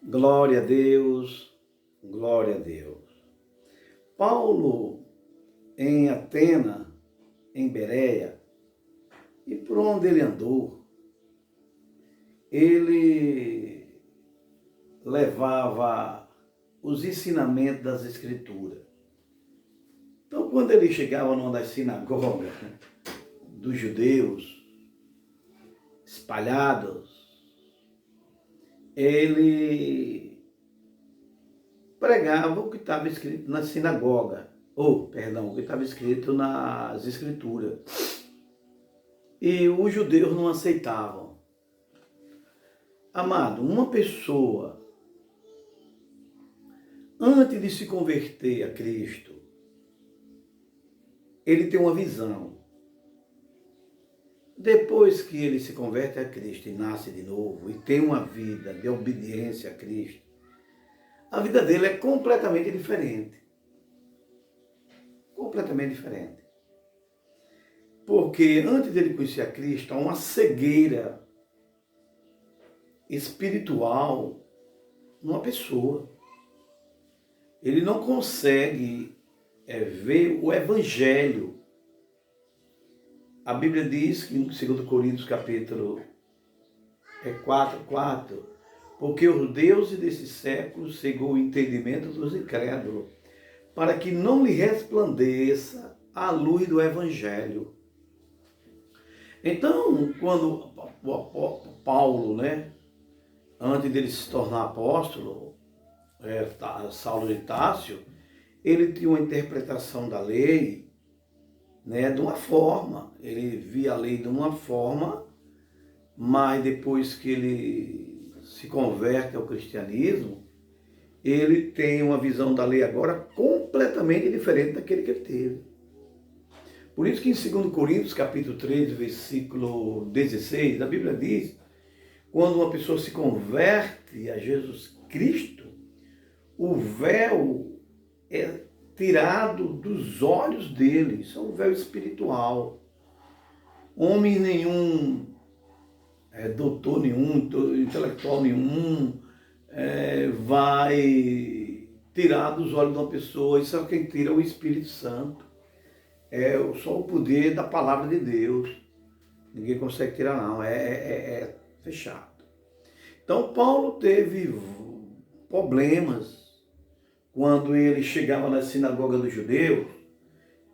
Glória a Deus, glória a Deus. Paulo, em Atena, em Bereia, e por onde ele andou, ele levava os ensinamentos das Escrituras. Então, quando ele chegava numa das sinagogas dos judeus espalhados, ele pregava o que estava escrito na sinagoga, o que estava escrito nas Escrituras. E os judeus não aceitavam. Amado, uma pessoa, antes de se converter a Cristo, ele tem uma visão. Depois que ele se converte a Cristo e nasce de novo, e tem uma vida de obediência a Cristo, a vida dele é completamente diferente. Completamente diferente. Porque antes dele conhecer a Cristo, há uma cegueira espiritual numa pessoa. Ele não consegue ver o Evangelho. A Bíblia diz que em 2 Coríntios capítulo 4, porque os deuses desse século cegou o entendimento dos incrédulos, para que não lhe resplandeça a luz do Evangelho. Então, quando Paulo, antes dele se tornar apóstolo, Saulo de Társio, ele tinha uma interpretação da lei, de uma forma. Ele via a lei de uma forma, mas depois que ele se converte ao cristianismo, ele tem uma visão da lei agora completamente diferente daquele que ele teve. Por isso que em 2 Coríntios, capítulo 3, versículo 16, a Bíblia diz, quando uma pessoa se converte a Jesus Cristo, o véu é tirado dos olhos dele. Isso é um véu espiritual. Homem nenhum, doutor nenhum, intelectual nenhum, vai tirar dos olhos de uma pessoa. Isso é quem tira o Espírito Santo. É só o poder da palavra de Deus. Ninguém consegue tirar, não. É fechado. Então, Paulo teve problemas quando ele chegava na sinagoga dos judeus,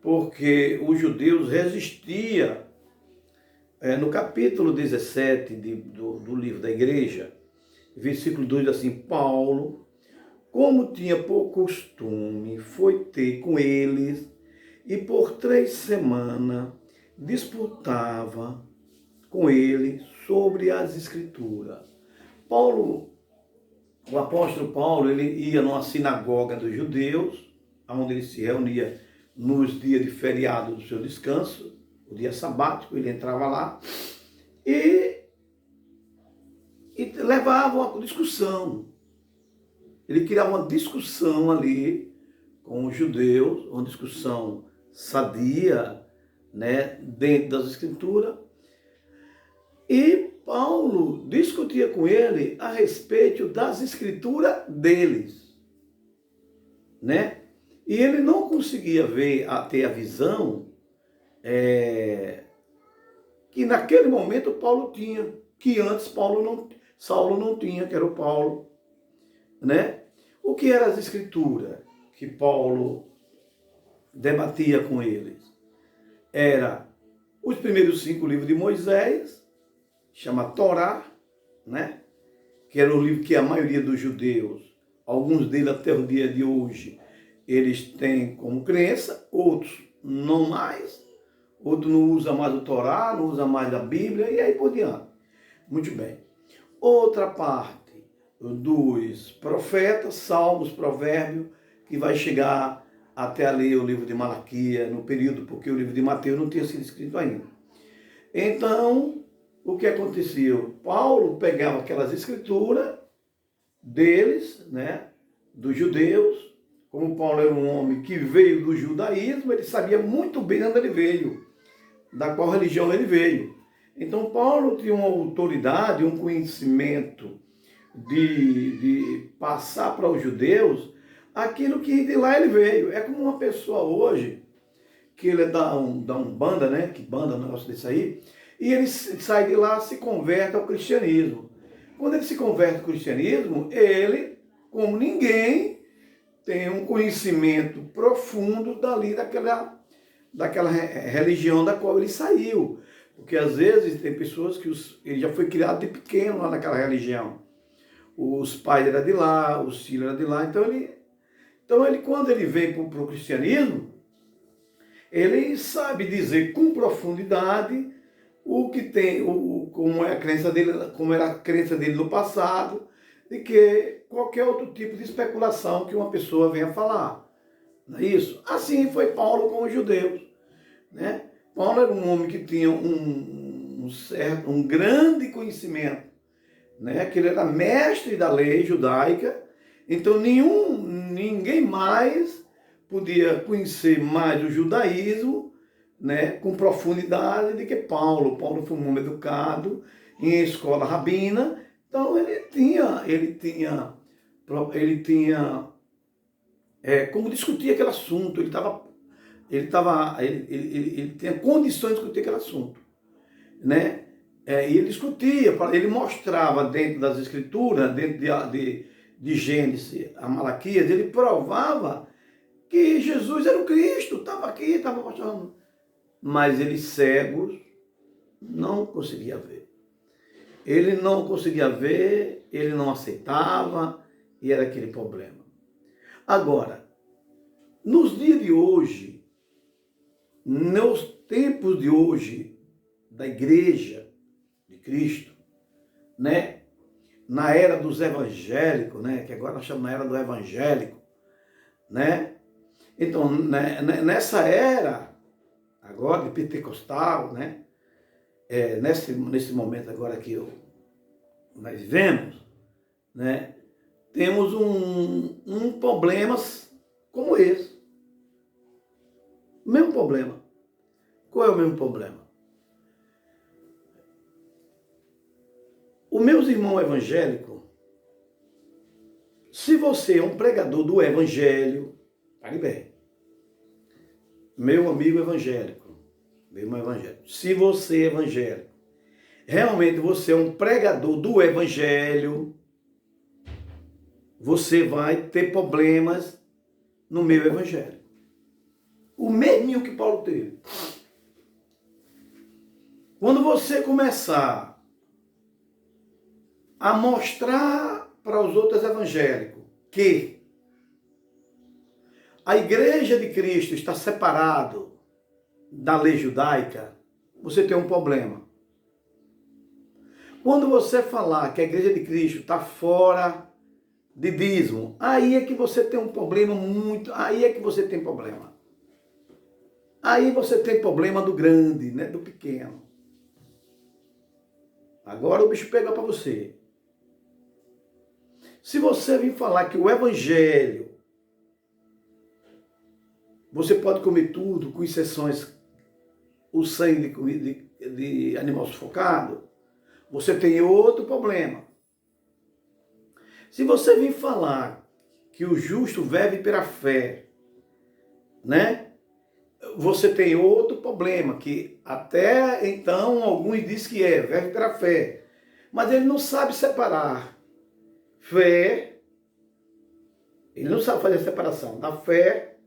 porque os judeus resistiam. No capítulo 17 do livro da igreja, versículo 2, assim, Paulo, como tinha por costume, foi ter com eles, e por 3 semanas disputava com ele sobre as Escrituras. O apóstolo Paulo, ele ia numa sinagoga dos judeus, onde ele se reunia nos dias de feriado do seu descanso, o dia sabático, ele entrava lá e levava uma discussão. Ele criava uma discussão ali com os judeus, uma discussão sadia, dentro das Escrituras. E Paulo discutia com ele a respeito das Escrituras deles, E ele não conseguia ter a visão que naquele momento Paulo tinha, que antes Saulo não tinha, que era o Paulo, O que eram as Escrituras que Paulo debatia com eles? Era os primeiros 5 livros de Moisés, chama Torá, que era o livro que a maioria dos judeus, alguns deles até o dia de hoje, eles têm como crença, outros não mais, outros não usam mais o Torá, não usam mais a Bíblia, e aí por diante. Muito bem. Outra parte dos profetas, salmos, provérbios, que vai chegar até ali o livro de Malaquias, no período, porque o livro de Mateus não tinha sido escrito ainda. Então, o que aconteceu? Paulo pegava aquelas escrituras deles, dos judeus. Como Paulo era um homem que veio do judaísmo, ele sabia muito bem de onde ele veio, da qual religião ele veio. Então Paulo tinha uma autoridade, um conhecimento de passar para os judeus aquilo que de lá ele veio. É como uma pessoa hoje, que ele é da Umbanda, né? Que banda, um negócio desse aí, e ele sai de lá, se converte ao cristianismo. Quando ele se converte ao cristianismo, ele, como ninguém, tem um conhecimento profundo dali daquela religião da qual ele saiu. Porque às vezes tem pessoas que ele já foi criado de pequeno lá naquela religião. Os pais eram de lá, os filhos eram de lá. Então ele quando ele vem para o cristianismo, ele sabe dizer com profundidade o que tem, como é a crença dele, como era a crença dele no passado, de que qualquer outro tipo de especulação que uma pessoa venha falar. Não é isso? Assim foi Paulo com os judeus, né? Paulo era um homem que tinha um grande conhecimento, né? Que ele era mestre da lei judaica, então ninguém mais podia conhecer mais o judaísmo, né, com profundidade de que Paulo. Paulo foi um homem educado em escola rabina, então ele tinha como discutir aquele assunto, ele tinha condições de discutir aquele assunto, né? E ele discutia, ele mostrava dentro das escrituras, dentro de Gênesis a Malaquias, ele provava que Jesus era o Cristo, estava aqui, estava mostrando. Mas eles cegos não conseguiam ver. Ele não conseguia ver, ele não aceitava, e era aquele problema. Agora, nos dias de hoje, nos tempos de hoje, da igreja de Cristo, né? Na era dos evangélicos, né? Que agora nós chamamos na era do evangélico, né? Então, nessa era, agora de pentecostal, né? Nesse momento agora que nós vivemos, né? Temos problemas como esse. O mesmo problema. Qual é o mesmo problema? Os meus irmãos evangélicos, se você é um pregador do evangelho, pare bem. Meu amigo evangélico, meu irmão evangélico, se você é evangélico, realmente você é um pregador do evangelho, você vai ter problemas no meio evangélico. O mesmo que Paulo teve. Quando você começar a mostrar para os outros evangélicos que a igreja de Cristo está separado da lei judaica, você tem um problema. Quando você falar que a igreja de Cristo está fora de dízimo, aí é que você tem um problema aí é que você tem problema. Aí você tem problema do grande, né, do pequeno. Agora o bicho pega para você. Se você vir falar que o evangelho, você pode comer tudo, com exceções o sangue de animal sufocado, você tem outro problema. Se você vir falar que o justo vive pela fé, né? Você tem outro problema, que até então alguns dizem que vive pela fé. Mas ele não sabe separar fé, ele não sabe fazer a separação da fé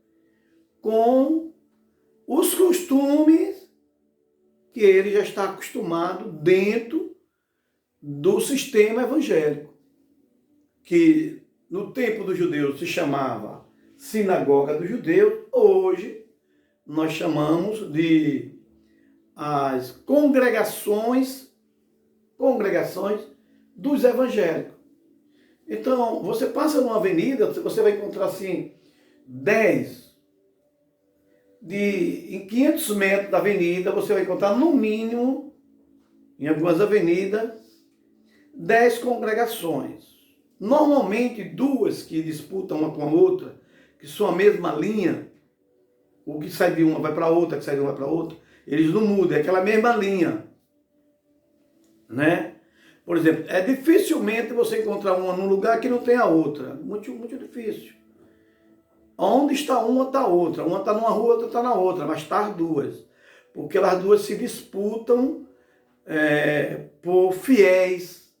com os costumes que ele já está acostumado dentro do sistema evangélico, que no tempo dos judeus se chamava sinagoga dos judeus, hoje nós chamamos de as congregações dos evangélicos. Então, você passa numa avenida, você vai encontrar assim 10 em 500 metros da avenida, você vai encontrar no mínimo, em algumas avenidas, 10 congregações. Normalmente 2 que disputam uma com a outra, que são a mesma linha, o que sai de uma vai para a outra, que sai de uma vai para a outra, eles não mudam, é aquela mesma linha, né? Por exemplo, é dificilmente você encontrar uma num lugar que não tem a outra. Muito, muito difícil. Onde está uma, está a outra. Uma está numa rua, outra está na outra, mas está as duas. Porque elas duas se disputam por fiéis.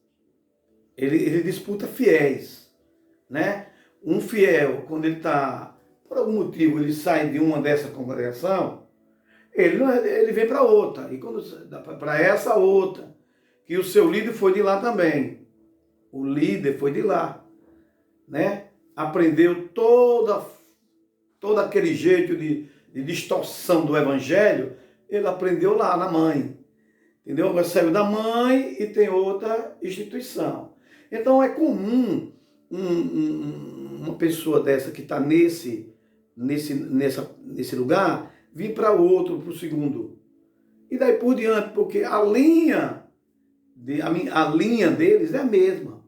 Ele disputa fiéis, né? Um fiel, quando ele está, por algum motivo, ele sai de uma dessa congregação, ele vem para outra. E quando para essa outra, que o seu líder foi de lá também. O líder foi de lá, né? Aprendeu todo aquele jeito de distorção do evangelho, ele aprendeu lá na mãe. Entendeu? Agora saiu da mãe e tem outra instituição. Então é comum uma pessoa dessa que está nesse lugar vir para outro, para o segundo. E daí por diante, porque a linha deles é a mesma.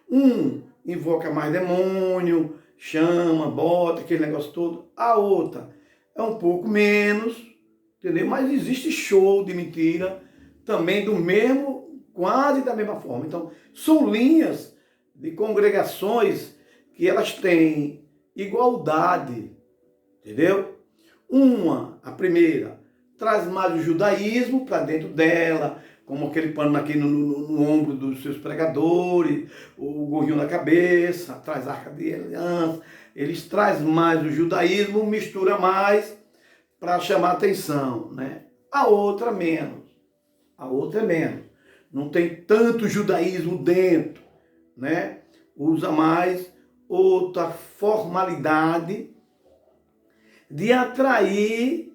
Um invoca mais demônio, chama, bota, aquele negócio todo. A outra é um pouco menos, entendeu? Mas existe show de mentira também do mesmo, quase da mesma forma. Então, são linhas de congregações que elas têm igualdade, entendeu? A primeira, traz mais o judaísmo para dentro dela, como aquele pano aqui no ombro dos seus pregadores, o gorrinho na cabeça, traz a arca de aliança. Eles trazem mais o judaísmo, mistura mais para chamar atenção, né? A outra menos. A outra é menos. Não tem tanto judaísmo dentro, né? Usa mais outra formalidade de atrair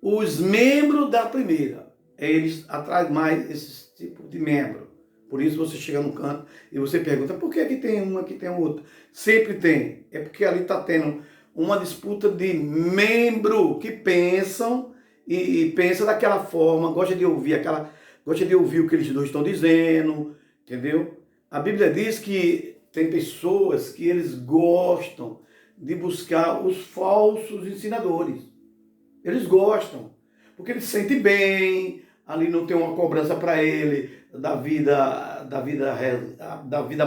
os membros da primeira. Eles atraem mais esse tipo de membro. Por isso você chega no canto e você pergunta, por que aqui tem um, aqui tem outro? Sempre tem. É porque ali está tendo uma disputa de membro que pensam e pensa daquela forma, gosta de ouvir o que eles dois estão dizendo, entendeu? A Bíblia diz que tem pessoas que eles gostam de buscar os falsos ensinadores. Eles gostam, porque eles se sentem bem, ali não tem uma cobrança para ele da vida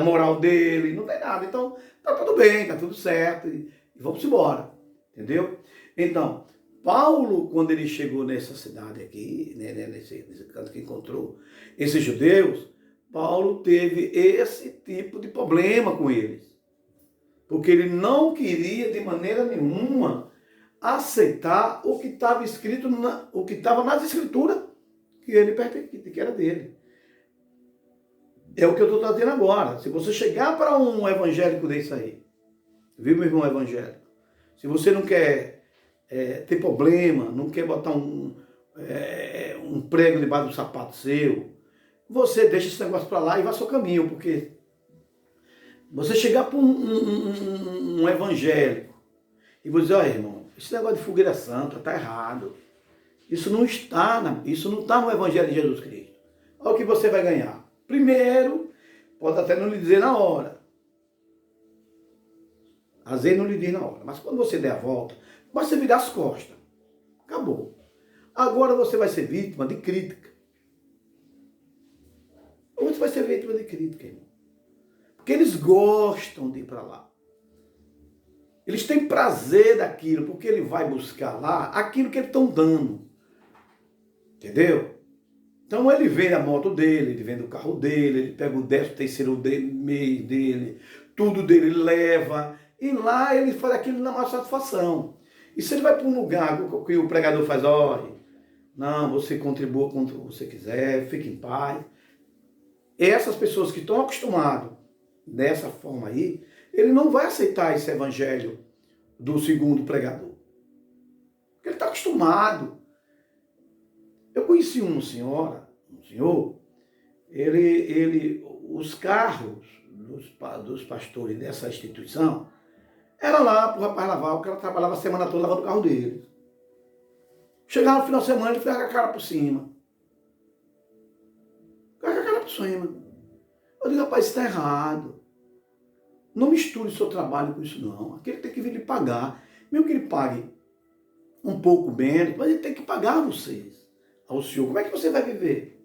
moral dele, não tem nada. Então, tá tudo bem, tá tudo certo e vamos embora, entendeu? Então, Paulo, quando ele chegou nessa cidade aqui, né, nesse canto que encontrou esses judeus, Paulo teve esse tipo de problema com eles. Porque ele não queria de maneira nenhuma aceitar o que estava escrito, o que estava nas escrituras, que era dele. É o que eu estou trazendo agora. Se você chegar para um evangélico desse aí, viu, meu irmão evangélico? Se você não quer ter problema, não quer botar um prego debaixo do sapato seu, você deixa esse negócio para lá e vai ao seu caminho, porque você chegar para um evangélico e você dizer, olha, irmão, esse negócio de fogueira santa está errado. Isso não está no Evangelho de Jesus Cristo. Olha o que você vai ganhar. Primeiro, pode até não lhe dizer na hora. Às vezes não lhe diz na hora. Mas quando você der a volta, você virar as costas. Acabou. Agora você vai ser vítima de crítica. Você vai ser vítima de crítica, irmão. Porque eles gostam de ir para lá. Eles têm prazer daquilo, porque ele vai buscar lá aquilo que eles estão dando. Entendeu? Então ele vende a moto dele, ele vende o carro dele, ele pega o 13º mês dele, tudo dele ele leva, e lá ele faz aquilo na maior satisfação. E se ele vai para um lugar que o pregador faz, olha, não, você contribua quanto você quiser, fique em paz. Essas pessoas que estão acostumadas dessa forma aí, ele não vai aceitar esse evangelho do segundo pregador. Porque ele está acostumado. Eu conheci um senhor, os carros dos pastores dessa instituição, era lá para o rapaz lavar, porque ela trabalhava a semana toda lavando o carro dele. Chegava no final de semana, ele ficava com a cara por cima. Ficava com a cara por cima. Eu digo, rapaz, isso está errado. Não misture o seu trabalho com isso, não. Aquele tem que vir lhe pagar. Mesmo que ele pague um pouco menos, mas ele tem que pagar vocês, ao senhor. Como é que você vai viver?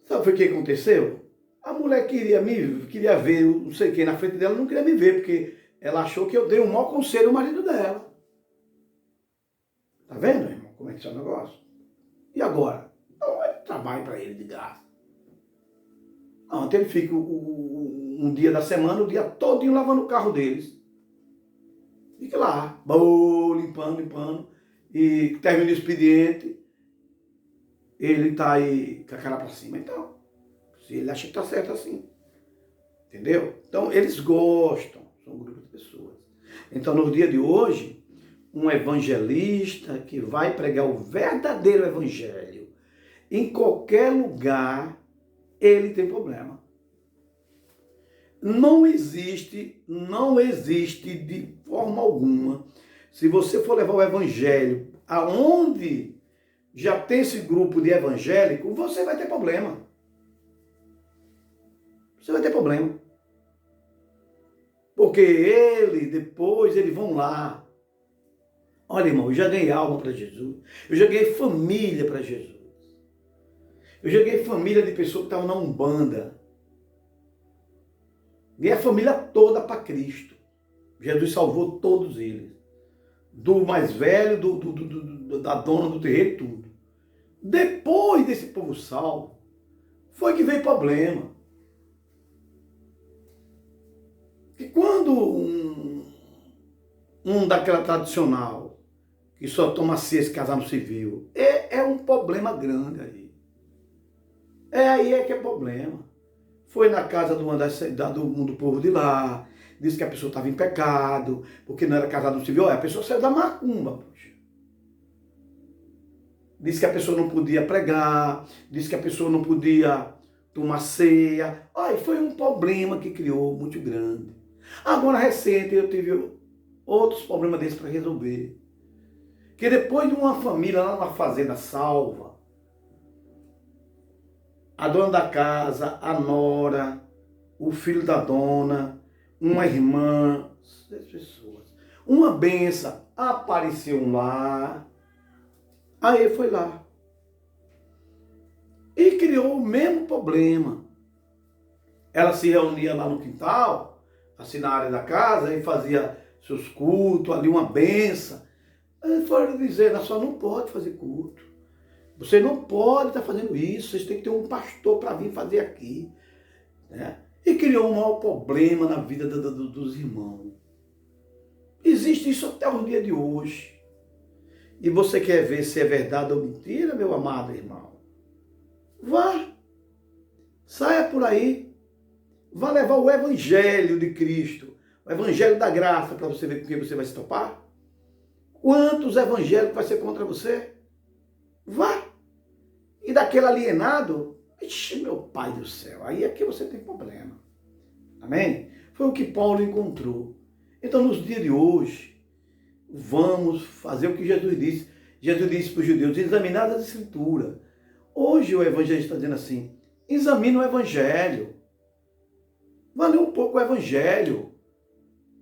Sabe o que aconteceu? A mulher queria ver não sei quem na frente dela, não queria me ver, porque ela achou que eu dei um mau conselho ao marido dela. Tá vendo, irmão, como é que é o negócio? E agora? Então, é trabalho para ele de graça. Ontem ele fica um dia da semana, o dia todinho lavando o carro deles. Fica lá, limpando, e termina o expediente, ele tá aí com a cara para cima. Então, se ele acha que tá certo assim, entendeu? Então, eles gostam, são um grupo de pessoas. Então, no dia de hoje, um evangelista que vai pregar o verdadeiro evangelho em qualquer lugar, ele tem problema. Não existe de forma alguma, se você for levar o evangelho aonde já tem esse grupo de evangélico, você vai ter problema. Você vai ter problema. Porque depois eles vão lá. Olha, irmão, eu já ganhei alma para Jesus. Eu já ganhei família para Jesus. Eu já ganhei família de pessoas que estavam na Umbanda. Ganhei a família toda para Cristo. Jesus salvou todos eles. Do mais velho, da dona do terreiro, tudo. Depois desse povo salvo, foi que veio problema. Que quando um daquela tradicional, que só toma ceia se casar no civil, é um problema grande aí. Aí é que é problema. Foi na casa do povo de lá, disse que a pessoa estava em pecado, porque não era casada no civil. Olha, a pessoa saiu da macumba, poxa. Disse que a pessoa não podia pregar, disse que a pessoa não podia tomar ceia. Olha, foi um problema que criou muito grande. Agora, recente, eu tive outros problemas desses para resolver. Que depois de uma família lá na fazenda salva, a dona da casa, a nora, o filho da dona, uma irmã, 6 pessoas. Uma benção apareceu lá, aí ele foi lá. E criou o mesmo problema. Ela se reunia lá no quintal, assim na área da casa, e fazia seus cultos, ali uma benção. Aí foram dizer, a senhora não pode fazer culto. Você não pode estar fazendo isso, vocês têm que ter um pastor para vir fazer aqui. Né? E criou um maior problema na vida dos irmãos. Existe isso até o dia de hoje. E você quer ver se é verdade ou mentira, meu amado irmão? Vá. Saia por aí. Vá levar o evangelho de Cristo, o evangelho da graça, para você ver com quem você vai se topar. Quantos evangélicos vai ser contra você? Vá. E daquele alienado, ixi, meu pai do céu, aí é que você tem problema. Amém? Foi o que Paulo encontrou. Então, nos dias de hoje, vamos fazer o que Jesus disse. Jesus disse para os judeus, examinar as escrituras. Hoje o evangelho está dizendo assim, examine o evangelho. Vá ler um pouco o evangelho,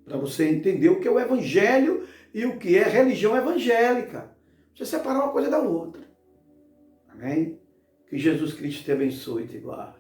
para você entender o que é o evangelho e o que é religião evangélica. Você separar uma coisa da outra. Amém? Que Jesus Cristo te abençoe e te guarde.